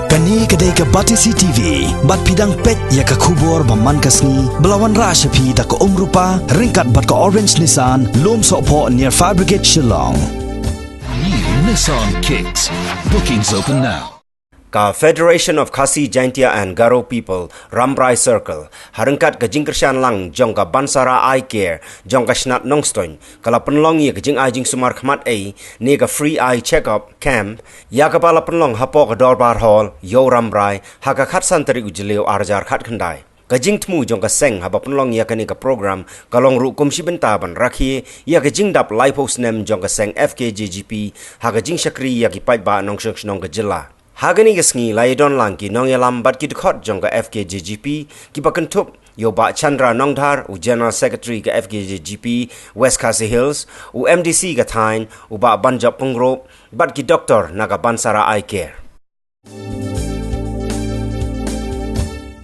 Kani kedai ke Batisi TV, bat pidang pet ya ke kubur baman kasni, belawan rasyapi tak ke rupa, ringkat bat ke Orange Nissan, lom sokpo near Fire Brigade Shillong. New Nissan Kicks. Bookings open now. Ka Federation of Khasi Jaintia and Garo People Rambrai Circle harengkat ke jingkersyan lang jong ka Bansara Eye Care jong ka Shnat Nongstoin kala penlong ye ke jing ajing sumar khmat ai ne ka free eye check up camp ya ka pala penlong hapo ka Dorbar Hall yo Rambrai ha ka khat santari ujleu arjar khat khandai ka jing tmu jong ka seng ha ba penlong ya ka ni ka program kalong ru kum shibenta ban rakhi ya ka jing dap lipos nem jong ka seng FKJGP ha ka jing shakri ya ki pai ba nong shong nong ka jilla Hagani gasngi lai don lang ki nong yalam bat ki khot jong ka FKJGP ki pakentup yo ba Chandra Nongdhar u General Secretary ka FKJGP West Khasi Hills u MDC ka Thain u ba Banjap Pungrop bat ki doctor naga Bansara Eye Care